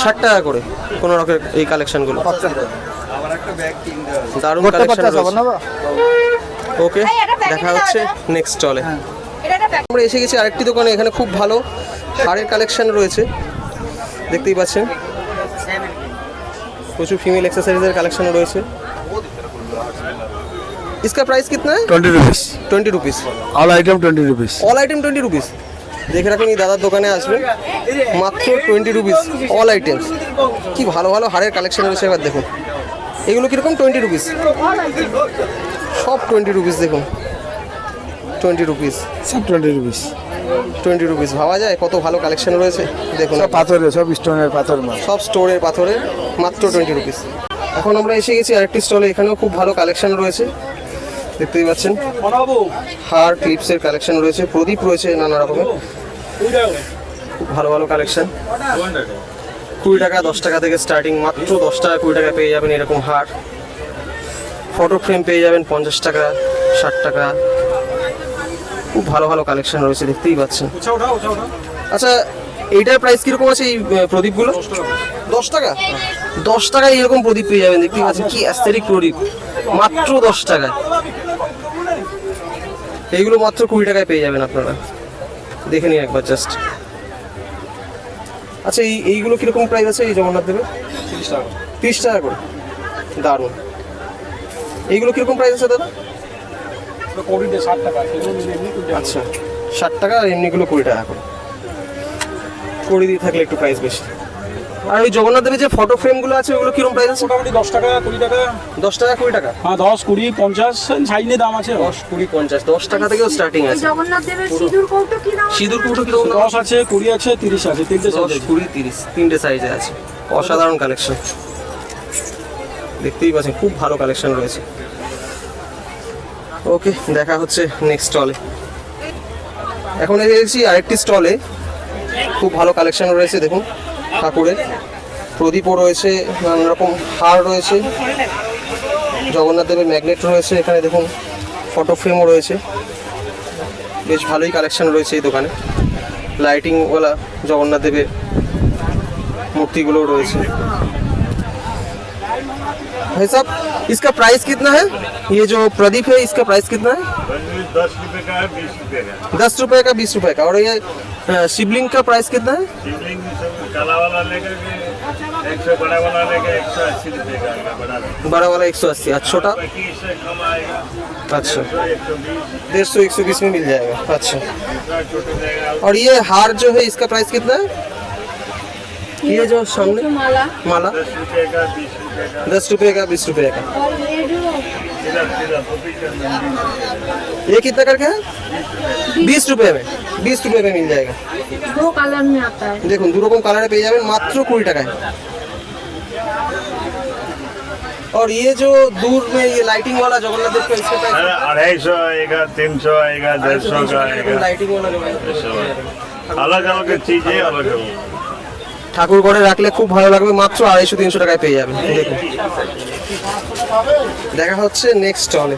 60 টাকা করে 15 রকের এই কালেকশনগুলো। 50 টাকা। দারুণ করতে কালেকশন পারতেছ রয়েছে। না বা? ওকে, দেখা হচ্ছে নেক্সট স্টলে। আমরা এসে গেছি আরেকটি দোকানে, এখানে খুব ভালো হারের কালেকশন রয়েছে, দেখতেই পাচ্ছেন। প্রচুর ফিমেল एक्सेसरीज কালেকশন রয়েছে। इसका प्राइस कितना है? 20 rupees 20 rupees. All item 20 rupees. All item 20 rupees. দেখে রাখুন, এই দাদার দোকানে আসবেন, মাত্র 20 রুপিস অল আইটেমস। কি ভালো ভালো হারের কালেকশন রয়েছে, এবার দেখুন এগুলো কীরকম, 20 রুপিস, সব 20 রুপিস। দেখুন 20 রুপিস, সব 20 রুপিস। 20 রুপিস, ভাবা যায় কত ভালো কালেকশন রয়েছে। দেখুন সব পাথরের, সব স্টোনের পাথর মাল। সব স্টোরের পাথরের, মাত্র 20 রুপিস। এখন আমরা এসে গেছি আরেকটি স্টলে, এখানেও খুব ভালো কালেকশন রয়েছে, দেখতেই পাচ্ছেন। হার ক্লিপসের কালেকশন রয়েছে, প্রদীপ রয়েছে নানা রকমের, খুব ভালো ভালো কালেকশন। 20 টাকা 10 টাকা থেকে স্টার্টিং, মাত্র 10 টাকা 20 টাকা পেয়ে যাবেন এরকম হার। ফটো ফ্রেম পেয়ে যাবেন 50 টাকা 60 টাকা, খুব ভালো ভালো কালেকশন রয়েছে, দেখতেই পাচ্ছেন। আচ্ছা এইটার প্রাইস কিরকম আছে এই প্রদীপগুলো? 10 টাকা, 10 টাকায় এরকম প্রদীপ পেয়ে যাবেন, দেখতেই পাচ্ছেন কি অ্যাস্থেটিক প্রদীপ, মাত্র 10 টাকায়। এইগুলো মাত্র 20 টাকায় পেয়ে যাবেন আপনারা, দেখে নিন একবার জাস্ট। আচ্ছা এইগুলো কিরকম প্রাইস আছে এই জগন্নাথ দেবের? 30 টাকা করে, দারুণ। এইগুলো কিরকম প্রাইস আছে দাদা? আচ্ছা 60 টাকা, আর এমনিগুলো 20 টাকা করে। করে দিয়ে থাকলে একটু প্রাইস বেশি। আর ওই জগন্নাথ দেবের যে ফটো ফ্রেমগুলো আছে ওগুলো কিরকম প্রাইস আছে? মোটামুটি 10 টাকা 20 টাকা। 10 টাকা 20 টাকা? হ্যাঁ 10 20 50 সাইজে দাম আছে। 10 20 50, 10 টাকা থেকেও স্টার্টিং এই আছে। জগন্নাথ দেবের সিঁদুর কৌটো কি দাম? সিঁদুর কৌটো কিরকম দাম? 10 আছে 20 আছে 30 আছে, তিনটে 10 20 30 তিনটে সাইজে আছে, অসাধারণ কালেকশন, দেখতেই পাচ্ছেন খুব ভালো কালেকশন রয়েছে। ওকে, দেখা হচ্ছে নেক্সট স্টলে। এখন এসেছি আরেকটি স্টলে, খুব ভালো কালেকশন রয়েছে, দেখুন ঠাকুরের প্রদীপও রয়েছে, নানা রকম হার রয়েছে, জগন্নাথ দেবের ম্যাগনেট রয়েছে, এখানে দেখুন ফটো ফ্রেমও রয়েছে, বেশ ভালোই কালেকশন রয়েছে এই দোকানে। লাইটিংওয়ালা জগন্নাথ দেবের मूर्तिगुलो रয়েছে। भाई साहब इसका प्राइस कितना है? ये जो प्रदीप है इसका प्राइस कितना है? 10 रुपए का है, 20 रुपए का। 10 रुपए का 20 रुपए का। और ये शिवलिंग का प्राइस कितना है? शिवलिंग काला वाला लेकर के 100, बड़ा वाला लेकर 180 रुपए का आएगा, बड़ा वाला। बड़ा वाला 180 और छोटा? बाकी इससे कम आएगा। अच्छा 120, 150 120 में मिल जाएगा। अच्छा छोटे जाएगा। और ये हार जो है इसका प्राइस कितना है? ये जो सामने माला माला 10 रुपए का, 20 रुपए का। 10 रुपए का 20 रुपए का। और ये जो सीधा पपी का मंदिर। ये कितना करके है? 20 रुपए में, 20 रुपए में मिल जाएगा। 2 कलर में आता है। দেখুন দু রকম কালারে পেয়ে যাবেন মাত্র 20 টাকায়। और ये जो दूर में ये लाइटिंग वाला जगन्नाथ देव का इसका प्राइस 250 आएगा, 300 आएगा, 150 का आएगा। लाइटिंग वाला जो है अलग अलग चीजें अलग अलग। ঠাকুর ঘরে রাখলে খুব ভালো লাগবে, মাত্র 250-300 টাকায় পেয়ে যাবেন। দেখুন দেখা হচ্ছে নেক্সট স্টলে।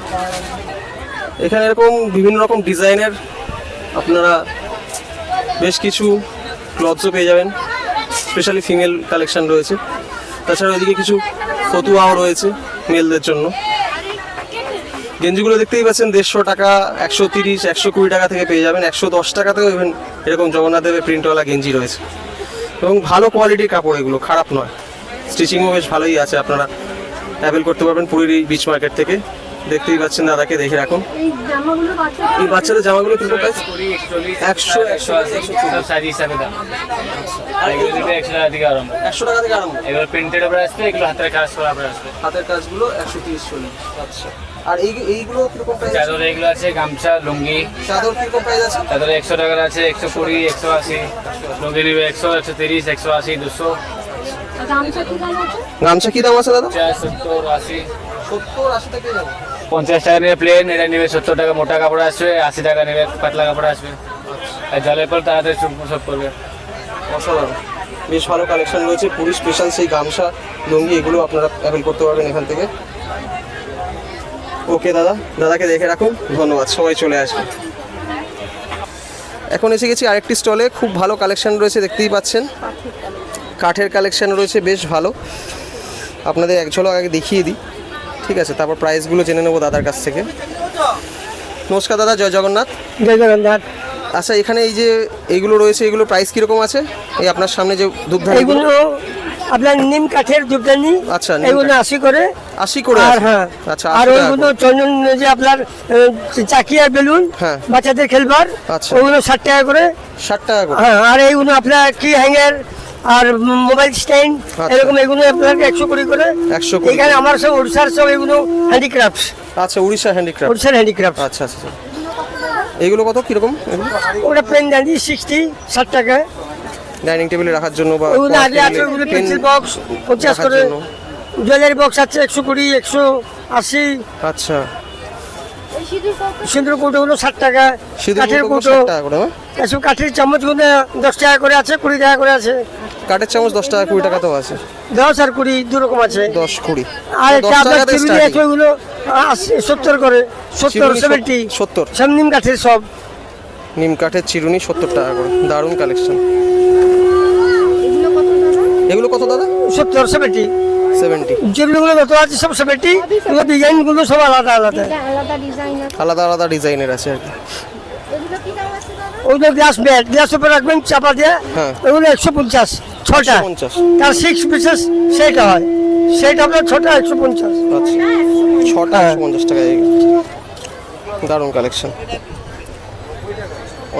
এখানে এরকম বিভিন্ন রকম ডিজাইনের আপনারা বেশ কিছু ক্লথসও পেয়ে যাবেন, স্পেশালি ফিমেল কালেকশন রয়েছে। তাছাড়া ওইদিকে কিছু ফতুয়াও রয়েছে মেলদের জন্য। গেঞ্জিগুলো দেখতেই পাচ্ছেন 150 টাকা, 130, 120 টাকা থেকে পেয়ে যাবেন। 110 টাকাতেও ইভেন এরকম জগন্নাথ দেবের প্রিন্টওয়ালা গেঞ্জি রয়েছে এবং ভালো কোয়ালিটির কাপড়, এগুলো খারাপ নয়, স্টিচিংও বেশ ভালোই আছে। আপনারা অ্যাভেল করতে পারবেন পুরীর এই বিচ মার্কেট থেকে। দেখতেই পাচ্ছেন দাদাকে, দেখে রাখুন। এই জামাগুলো বাচ্চা এই বাচ্চাদের জামাগুলো কত প্রাইস? 100 সব সাইজ হিসাবে দাম। আর এগুলো দিবে 100 টাকা থেকে আরম্ভ। 100 টাকা থেকে আরম্ভ। এগুলো প্রিন্টেড উপরে আসবে, এগুলো হাতের কাজ করা উপরে আসবে। হাতের কাজগুলো 130-40। আচ্ছা আর এইগুলো কিরকম প্রাইস? চাদর এগুলো আছে, গামছা, লুঙ্গি। চাদর কিরকম প্রাইস আছে? চাদর 100 টাকার আছে, 120, 180। লুঙ্গি নিবে 100, 130, 180, 200। গামছা কি দাম আছে? গামছা কি দাম আছে দাদা? 50, 70, 80। 70-80 টাকা দাম। 50 টাকা নেবে প্লেন, এটা নেবে 70 টাকা মোটা কাপড় আসবে, 80 টাকা নেবে পাতলা কাপড় আসবে। আর জলের পর তাড়াতাড়ি সব করবে। অসাধারণ, বেশ ভালো কালেকশন রয়েছে। পুরী স্পেশাল সেই গামছা, লুঙ্গি এগুলো আপনারা অ্যাভেল করতে পারবেন এখান থেকে। ওকে দাদাকে দেখে রাখুন, ধন্যবাদ, সবাই চলে আসবে। এখন এসে গেছি আরেকটি স্টলে, খুব ভালো কালেকশন রয়েছে, দেখতেই পাচ্ছেন কাঠের কালেকশন রয়েছে বেশ ভালো। আপনাদের এক ঝলক আগে দেখিয়ে দিই, ঠিক আছে, তারপর প্রাইসগুলো জেনে নেবো দাদার কাছ থেকে। নমস্কার দাদা, জয় জগন্নাথ। জয় জগন্নাথ। আচ্ছা এখানে এই যে এইগুলো রয়েছে, এগুলো প্রাইস কীরকম আছে? এই আপনার সামনে যে ধূপধানি এগুলো আপনার নিম কাঠের ধূপদানি, আচ্ছা, নিম এগুলো কাঠ। 80 করে। 80 করে আর আছে। হ্যাঁ আচ্ছা, আর 80 টাকা ওইগুলো করে। চন্দন যে আপনার চাকি আর বেলুন হ্যাঁ। বাচ্চাদের খেলবার আচ্ছা। ওগুলো 60 টাকা করে। 60 টাকা করে। হ্যাঁ আর এইগুলো আপনার কি হ্যাঙ্গার আর মোবাইল স্ট্যান্ড এরকম এগুলো আপনার 100 করে 100 করে। এখানে আমার সব ওড়িশার সব এগুলো হ্যান্ডিক্রাফট, আচ্ছা, উড়িষ্যা হ্যান্ডিক্রাফট। ওড়িশার হ্যান্ডিক্রাফট। আচ্ছা আচ্ছা। এগুলো কত কিরকম? এগুলো ওটা পেন দাঁড়ি 60 টাকা। ডাইনিং টেবিলে রাখার জন্য বা ওগুলো আগে আছে ওগুলো পেন্সিল বক্স 50 রাখার করে। জন্য। জুয়েলারি বক্স আছে 120 180। আচ্ছা, এই সিঁদুর কৌটো সিঁদুর কৌটোগুলো 60 টাকা। সিঁদুর কাঠের কৌটোগুলো কৌটো 60 টাকা করে, হ্যাঁ? এসব কাঠের চামচগুলো 10 টাকা করে আছে, 20 টাকা করে আছে। কাঠের চামচ 10 টাকা 20 টাকা তো আছে। 10 আর 20 দু রকম আছে। 10 20 আর 10 একটা আপনার টাকাতে চিরুনি starting। আছে ওগুলো 70 করে, 70 চিরুনি 70 70। সব নিম কাঠের সব। নিম কাঠের চিরুনি 70 টাকা করে, দারুণ কালেকশন। এগুলো কত দাদা? এগুলো কত দাদা? 70 70 70। যেগুলো যত আছে সব 70। এগুলো ডিজাইনগুলো সব আলাদা আলাদা। এটা আলাদা ডিজাইন আছে। আলাদা আলাদা ডিজাইনের আছে আর কি। এগুলো কি দাম আছে দাদা? ওইগুলো গ্লাস ব্যাট, গ্লাস উপরে রাখবেন চাপা দিয়ে। হ্যাঁ। ওগুলো 150 6টা। 150। তার 6 পিসেস সেটা হয়, সেটা আপনার 6টা 150। আচ্ছা, 6টা 150 টাকা। দারুণ কালেকশন,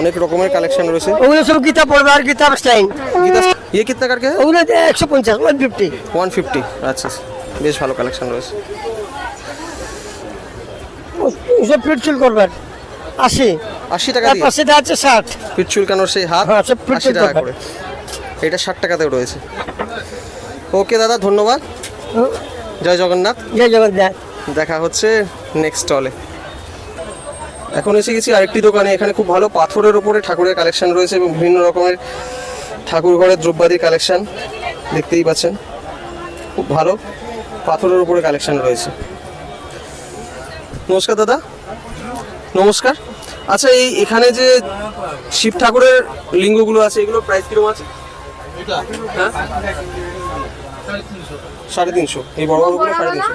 অনেক রকমের কালেকশন রয়েছে। ওগুলো সব কিতাব পড়বে আর কিতাব স্টাইন। গীতা ये कितना करके है? ওগুলো 150 150। 150। আচ্ছা, বেশ ভালো কালেকশন রয়েছে। সব পিটচুল করবার 80। 80 টাকা তার দিয়ে পাশেটা আছে 60। পিঠ চুলকানোর সেই হাত হ্যাঁ, সব পিঠ 80 টাকা চুলকানো। করে। এটা 60 টাকাতেও রয়েছে। ওকে দাদা, ধন্যবাদ। জয় জগন্নাথ। জয় জগন্নাথ। দেখা হচ্ছে নেক্সট স্টলে। এখন এসে গেছি আরেকটি দোকানে। এখানে খুব ভালো পাথরের উপরে ঠাকুরের কালেকশন রয়েছে এবং বিভিন্ন রকমের ঠাকুর ঘরের দ্রব্যাদির কালেকশন দেখতেই পাচ্ছেন। খুব ভালো পাথরের উপরে কালেকশন রয়েছে। নমস্কার দাদা। নমস্কার। আচ্ছা, এই এখানে যে শিব ঠাকুরের লিঙ্গগুলো আছে এগুলোর প্রাইস কিরকম আছে? হ্যাঁ, 350। এই বড় বড়গুলো 350।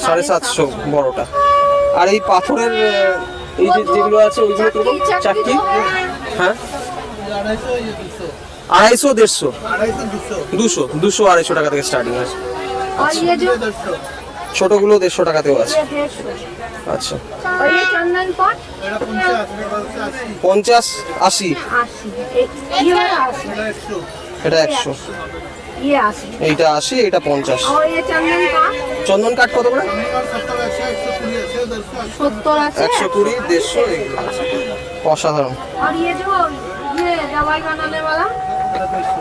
750 বড়টা। আর এই পাথরের এই যে যেগুলো আছে ওইগুলো কিরকম? চাকতি। হ্যাঁ, 250 150 200 200 টাকা থেকে স্টার্টিং আছে। और ये जो ছোটগুলো 150 টাকাতেও আছে। 150। আচ্ছা, और ये चंदन पॉट 50 80। 80। ये वाला 80। এটা 100। ये 80। এইটা 80, এটা 50। और ये चंदन का চন্দন কাঠ কত করে? 70 আছে। 120 150 এগুলো আছে। অসাধারণ। और ये जो ये दवाई बनाने वाला 150।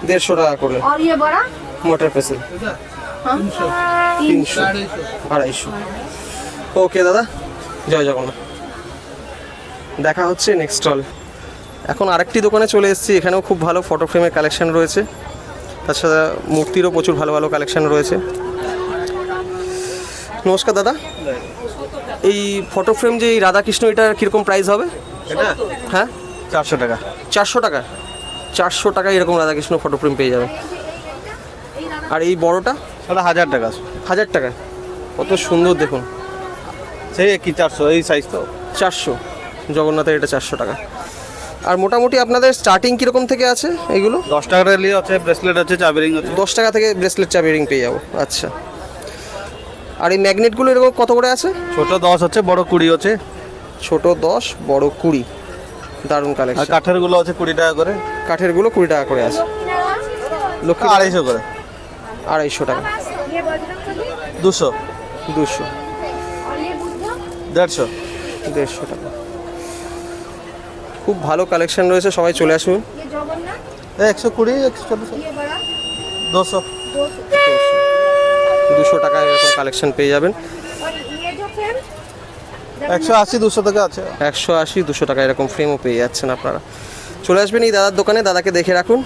150 টাকা করে। और ये बड़ा মোটর পেসেল हाँ 300 250। ওকে দাদা, জয় জগন্নাথ। দেখা হচ্ছে নেক্সট স্টলে। এখন আরেকটি দোকানে চলে এসেছি। এখানেও খুব ভালো ফটো ফ্রেমের কালেকশন রয়েছে, তাছাড়া মূর্তিরও প্রচুর ভালো ভালো কালেকশন রয়েছে। নমস্কার দাদা। এই ফটো ফ্রেম যে এই রাধাকৃষ্ণ, এটার কীরকম প্রাইস হবে? এটা হ্যাঁ, 400 টাকা। 400 টাকা। 400 টাকায় এরকম রাধাকৃষ্ণ ফটো ফ্রেম পেয়ে যাবে। আর এই বড়টা ওটা 1000 টাকা। 1000 টাকা। কত সুন্দর দেখুন। সেই কি 400 এই সাইজ তো। 400 জগন্নাথের, এটা 400 টাকা। আর মোটামুটি আপনাদের স্টার্টিং কীরকম থেকে আছে এগুলো? 10 টাকা নিয়ে আছে, ব্রেসলেট আছে, চাবি রিং আছে। 10 টাকা থেকে ব্রেসলেট চাবি রিং পেয়ে যাবো। আচ্ছা, আর এই ম্যাগনেটগুলো এরকম কত করে আছে? ছোট 10 আছে, বড় 20 আছে। ছোট 10, বড় 20। দারুণ আর কালেকশন। কাঠের গুলো আছে 20 টাকা করে। কাঠেরগুলো 20 টাকা করে আছে। লক্ষ্মী 250 করে। 250 টাকা। ये बजरंगबली 200 200 और ये बुद्ध 150। 150 টাকা। খুব ভালো কালেকশন রয়েছে, সবাই চলে আসুন। ये जगन्नाथ 120 140 ये बड़ा 200। 200 টাকায় এরকম কালেকশন পেয়ে যাবেন। और ये जो फ्रेम 180 200 টাকা আছে। 180 200 টাকা এরকম ফ্রেমও পেয়ে যাচ্ছেন আপনারা। চলে আসবেন এই দাদার দোকানে, দাদাকে দেখে রাখুন।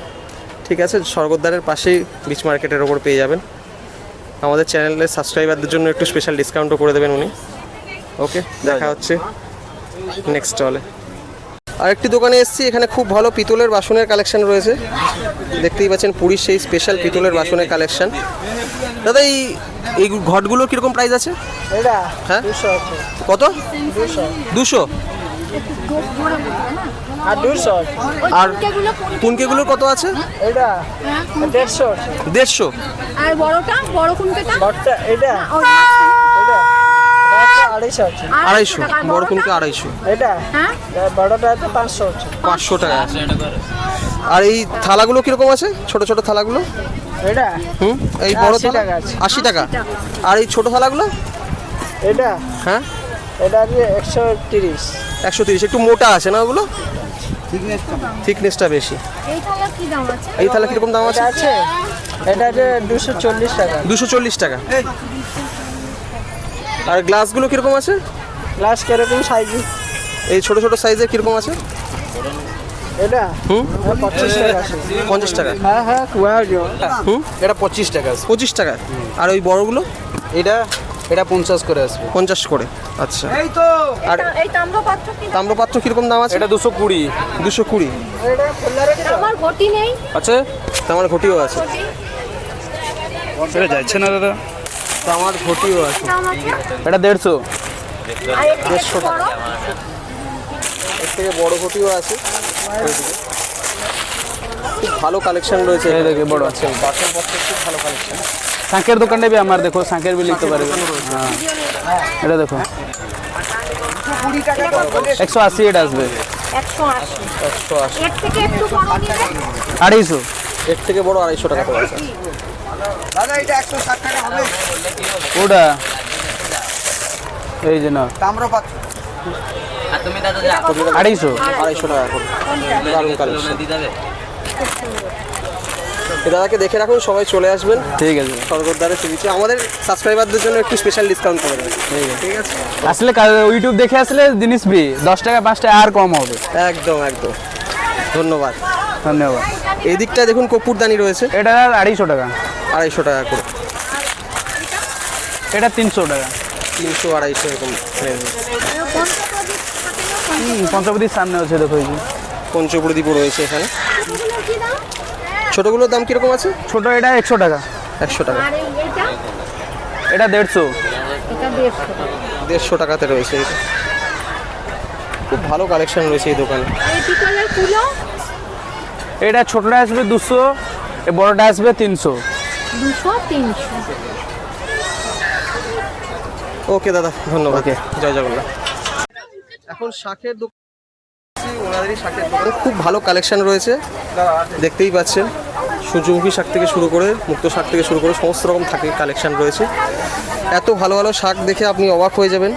ঠিক আছে, স্বর্গদ্বারের পাশেই বিচ মার্কেটের ওপর পেয়ে যাবেন। আমাদের চ্যানেলের সাবস্ক্রাইবারদের জন্য একটু স্পেশাল ডিসকাউন্টও করে দেবেন উনি। ওকে, দেখা হচ্ছে নেক্সট স্টলে। আরেকটি দোকানে এসেছি। এখানে খুব ভালো পিতলের বাসনের কালেকশন রয়েছে। দেখতেই পাচ্ছেন পুরীর সেই স্পেশাল পিতলের বাসনের কালেকশন। দাদা, এই ঘটগুলো কীরকম প্রাইস আছে? এটা হ্যাঁ, 200 আছে। কত? 200। जोड़े बोलते हैं ना আর 200 আর কুনকেগুলোর কত আছে? এটা হ্যাঁ 150 150। আর বড়টা বড় কুনকেটা বড়টা এটা ওই মাঝখানে? এটা 250 আছে 250, টাকা। আর বড় বড়টা? কুনকে 250, এটা হ্যাঁ বড়টা তো 500 আছে 500 টাকা। আর এই থালাগুলো কিরকম আছে, ছোট ছোট থালাগুলো? এটা এই বড় 80 থালা টাকা আছে। 80 টাকা। আর এই ছোট থালাগুলো? এটা হ্যাঁ এটা আছে 130 130। একটু মোটা আছে না ওগুলো? থিকনেসটা বেশি। এই থালা কি দাম আছে? এই থালা কিরকম দাম আছে? এটা আছে এটা আছে 240 টাকা 240 টাকা। আর গ্লাসগুলো কিরকম আছে? গ্লাস কিরকম সাইজ এই ছোট ছোট সাইজের কিরকম আছে? এটা 25 টাকা আছে 50 টাকা। হ্যাঁ হ্যাঁ কুয়াও দিও এটা 25 টাকা আছে। 25 টাকা। আর ওই বড়গুলো? এটা 50 করে আসবে। 50 করে। আচ্ছা। আর এই তাম্রপাত্র কি দাম? তাম্রপাত্র কিরকম দাম আছে? এটা 220। 220। আমার ঘটি নেই। আছে তামার ঘটিও আছে। ঘটি সেটা যাচ্ছে না দাদা তামার ঘটিও আছে। দাম আছে? এটা 150। আর এর থেকে একটু বড়? এর থেকে বড় ঘটিও আছে। খুব ভালো কালেকশন রয়েছে। এই দেখে বড় আছে। বাসনপত্র খুব ভালো কালেকশন। শাঁখের দোকানে भी আমার দেখো শাঁখের भी লিখতে পারবে। হ্যাঁ এটা দেখো 180 এটা আসবে 180 180। এর থেকে একটু বড় নিলে 250। এর থেকে বড় 250 টাকা তো আছে। দাদা এটা 160 টাকা হবে। ওটা এই যে না আর তাম্রপাত্র তুমি দাদা যা 250। 250 টাকা করে। দারুণ কালেকশন। দাদাকে দেখে রাখুন, সবাই চলে আসবেন ঠিক আছে স্বর্গদ্বারে সিবিচে। আমাদের সাবস্ক্রাইবারদের জন্য একটু স্পেশাল ডিসকাউন্ট করে দেবেন। ঠিক আছে। আসলে ইউটিউব দেখে আসলে জিনিস ফ্রি 10 টাকা 5 টাকা আর কম হবে। একদম একদম। ধন্যবাদ। ধন্যবাদ। এই দিকটায় দেখুন কর্পূরদানি রয়েছে এটা 250 টাকা 250 টাকা করে। এটা 300 টাকা 300 250 এরকম range। পঞ্চপতির সামনে আছে দেখো এই যে পঞ্চপ্রদীপও রয়েছে এখানে। ছোটগুলো কি দাম? ছোটগুলোর দাম কিরকম আছে? ছোট এটা 100 টাকা 100 টাকা। আর এইটা? এটা 150। এটা 150 টাকা। 150 টাকাতে রয়েছে এটা। খুব ভালো কালেকশন রয়েছে এই দোকানে। আর এই পিতলের কুলো? এটা ছোটটা আসবে 200, এ বড়টা আসবে 300। 200 300। ওকে দাদা, ধন্যবাদ। জয় জগন্নাথ। এখন শাকের দোকান, ওনাদেরই শাকের দোকানে খুব ভালো কালেকশন রয়েছে, দেখতেই পাচ্ছেন। সূর্যমুখী শাক থেকে শুরু করে, মুক্ত শাক থেকে শুরু করে সমস্ত রকম থাকে কালেকশন রয়েছে। এত ভালো ভালো শাক দেখে আপনি অবাক হয়ে যাবেন।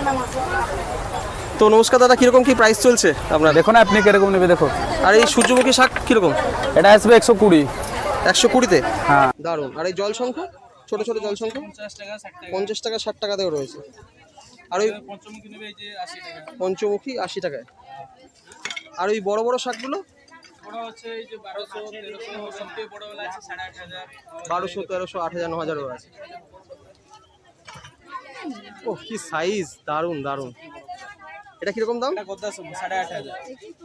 তো নমস্কার দাদা, কীরকম কি প্রাইস চলছে আপনার? দেখো না আপনি কিরকম নেবে দেখো। আর এই সূর্যমুখী শাক কীরকম? এটা আসবে 120। 120-তে? হ্যাঁ দারুণ। আর এই জল শঙ্খ, ছোটো ছোটো জল শঙ্খ 50 টাকা 60 টাকাতেও রয়েছে। আর ওই পঞ্চমুখী 80 টাকায়। আর ওই বড় বড় শাকগুলো 1200 1300 8000 9000ও আছে। ও কি সাইজ, দারুণ দারুণ। এটা কিরকম দাম?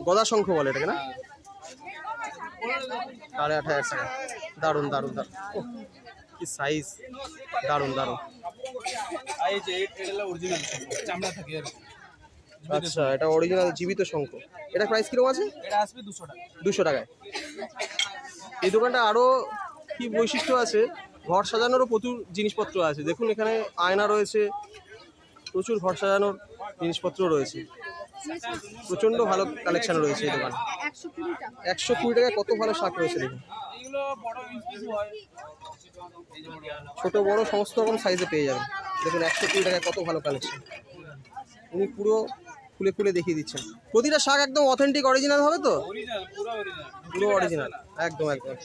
গদা শঙ্খ বলে এটাকে না? 8500 টাকা। দারুণ দারুণ দারুণ। ও কি সাইজ, দারুণ দারুণ। আচ্ছা, এটা অরিজিনাল জীবিত শঙ্খ। এটা প্রাইস কিরকম আছে? এটা আসবে 200 টাকা। 200 টাকায়। এই দোকানটা আরও কি বৈশিষ্ট্য আছে, ঘর সাজানোরও প্রচুর জিনিসপত্র আছে। দেখুন এখানে আয়না রয়েছে, প্রচুর ঘর সাজানোর জিনিসপত্র রয়েছে। প্রচণ্ড ভালো কালেকশন রয়েছে এই দোকানে। 120 টাকায় কত ভালো শাক রয়েছে দেখুন। ছোট বড় সমস্ত রকম সাইজে পেয়ে যাবেন। দেখুন 120 টাকায় কত ভালো কালেকশন। উনি পুরো খুলে খুলে দেখিয়ে দিচ্ছেন। প্রতিটা শাক একদম অথেন্টিক অরিজিনাল হবে তো? পুরো অরিজিনাল, একদম একদম।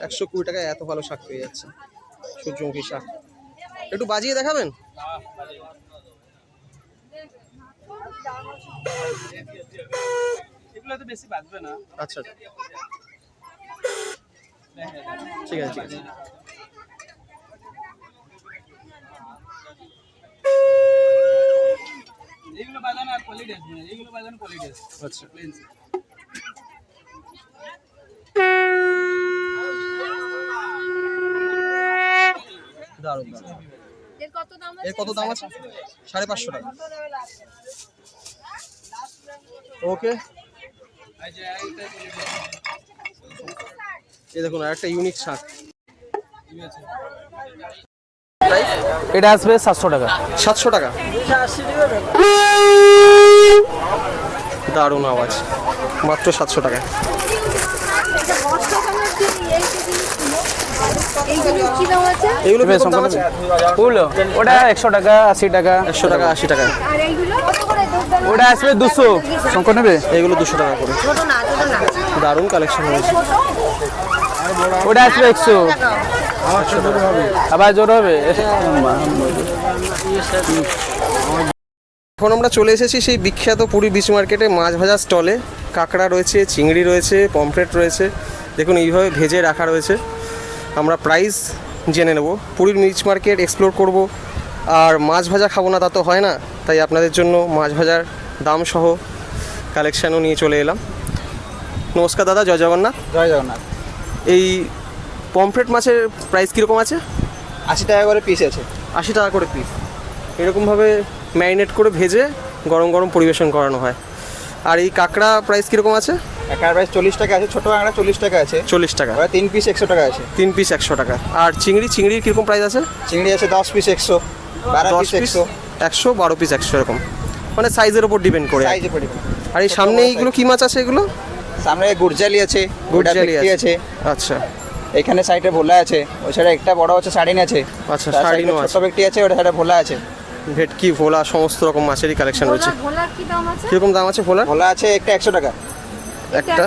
120 টাকায় এত ভালো শাক পেয়ে যাচ্ছে, সূর্যমুখী শাক। একটু বাজিয়ে দেখাবেন? এগুলো তো বেশি বাজবে না। আচ্ছা ঠিক আছে ঠিক আছে। এগুলো বাজানো আর কোয়ালিটি আছে, এগুলো বাজানো কোয়ালিটি আছে। আচ্ছা দারুণ দারুণ। এর কত দাম আছে? এর কত দাম আছে? 550 টাকা। ওকে, এই দেখুন আর একটা ইউনিক শাক। এটা আসবে 700 টাকা। 700 টাকা, দারুণ আওয়াজ, মাত্র 700 টাকা। এগুলো কিরকম দাম আছে? ওগুলো ওটা 100 টাকা, 80 টাকা। 100 টাকা, 80 টাকা। ওটা আসবে 200। শঙ্কর নেবে? এগুলো 200 টাকা করে। দারুণ কালেকশন হয়েছে। ওটা আসবে 100। আবার জোর হবে। এখন আমরা চলে এসেছি সেই বিখ্যাত পুরী বিচ মার্কেটে মাছ ভাজা স্টলে। কাঁকড়া রয়েছে, চিংড়ি রয়েছে, পমফ্রেট রয়েছে। দেখুন এইভাবে ভেজে রাখা রয়েছে। আমরা প্রাইস জেনে নেব। পুরীর বিচ মার্কেট এক্সপ্লোর করব, আর মাছ ভাজা খাবো না তা তো হয় না, তাই আপনাদের জন্য মাছ ভাজার দাম সহ কালেকশানও নিয়ে চলে এলাম। নমস্কার দাদা, জয় জগন্নাথ। জয় জগন্নাথ। এই পমফ্রেট মাছের প্রাইস কীরকম আছে? 80 টাকা করে পিস আছে। 80 টাকা করে পিস। এরকমভাবে ম্যারিনেট করে ভেজে গরম গরম পরিবেশন করানো হয়। আর এই কাঁকড়া প্রাইস কীরকম আছে? কাঁকড়ার প্রাইস 40 টাকা আছে, ছোটো কাঁকড়া 40 টাকা আছে। 40 টাকা। 3 পিস 100 টাকা আছে। 3 পিস 100 টাকা। আর চিংড়ির কীরকম প্রাইস আছে? চিংড়ি আছে 10 পিস 100, 12 পিস 100, 100, 12 পিস 100 এরকম, মানে সাইজের ওপর ডিপেন্ড করে। সাইজে পড়ে। আর এই সামনে এইগুলো কী মাছ আছে এগুলো? সামনে গুড়জালি আছে, গুড়জালি ভেটকি আছে। আচ্ছা এখানে সাইডে ভোলা আছে, ওই সাইডে একটা বড় আছে সার্ডিন আছে। আচ্ছা, তার সার্ডিনও সাইডে আছে। ছোট ভেটকি আছে, ওটা সাইডে ভোলা আছে। ভেটকি, ভোলা, সমস্ত রকম মাছেরই কালেকশন রয়েছে। ভোলার কি দাম আছে? কীরকম দাম আছে ভোলার? ভোলা আছে একটা 100 টাকা, একটা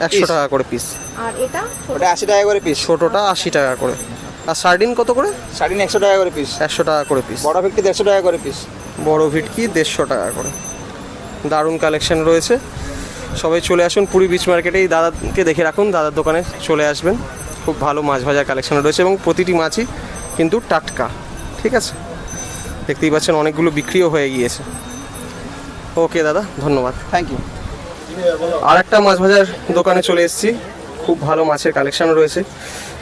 100 টাকা করে পিস। আর এটা ওটা 80 টাকা করে পিস। ছোটোটা 80 টাকা করে। আর সার্ডিন কত করে? সার্ডিন 100 টাকা করে পিস। 100 টাকা করে পিস। বড় ভেটকি 150 টাকা করে পিস। বড় ভেটকি 150 টাকা করে। দারুণ কালেকশন রয়েছে। সবাই চলে আসুন পুরী বিচ মার্কেটে। এই দাদাকে দেখে রাখুন, দাদার দোকানে চলে আসবেন। খুব ভালো মাছ ভাজার কালেকশন রয়েছে এবং প্রতিটি মাছই কিন্তু টাটকা। ঠিক আছে, দেখতেই পাচ্ছেন অনেকগুলো বিক্রিও হয়ে গিয়েছে। ওকে দাদা, ধন্যবাদ। Thank you. আর একটা মাছ ভাজার দোকানে চলে এসেছি। খুব ভালো মাছের কালেকশন রয়েছে,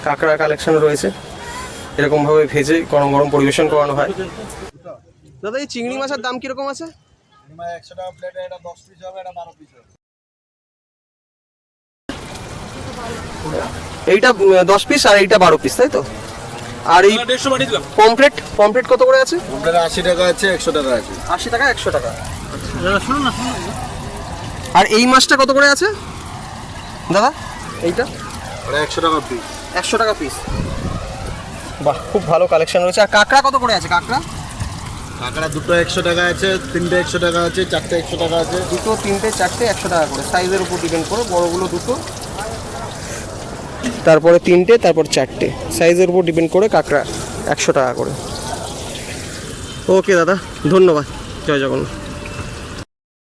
কাঁকড়ার কালেকশন রয়েছে। এরকমভাবে ভেজে গরম গরম পরিবেশন করানো হয়। দাদা এই চিংড়ি মাছের দাম কীরকম আছে? 100 টাকা প্লেট, এটা 10 পিস হবে, এটা 12 পিস হবে। এইটা 10 পিস আর এইটা 12 পিস, তাই তো? আর এই পমফ্রেট কত করে আছে? আপনার 80 টাকা আছে, 100 টাকা আছে। 80 টাকা, 100 টাকা। আর এই মাছটা কত করে আছে দাদা? এইটা ওটা 100 টাকা পিস। 100 টাকা পিস। বাহ, খুব ভালো কালেকশন রয়েছে। আর কাঁকড়া কত করে আছে? কাঁকড়া কাঁকড়া দুটো 100 টাকা আছে, তিনটে 100 টাকা আছে, চারটে 100 টাকা আছে। দুটো, তিনটে, চারটে 100 টাকা করে, সাইজের উপর ডিপেন্ড করে। বড়গুলো দুটো, তারপরে তিনটে, তারপর চারটে, সাইজের উপর ডিপেন্ড করে কাঁকড়া 100 টাকা করে। ওকে দাদা, ধন্যবাদ। জয় জগন্নাথ।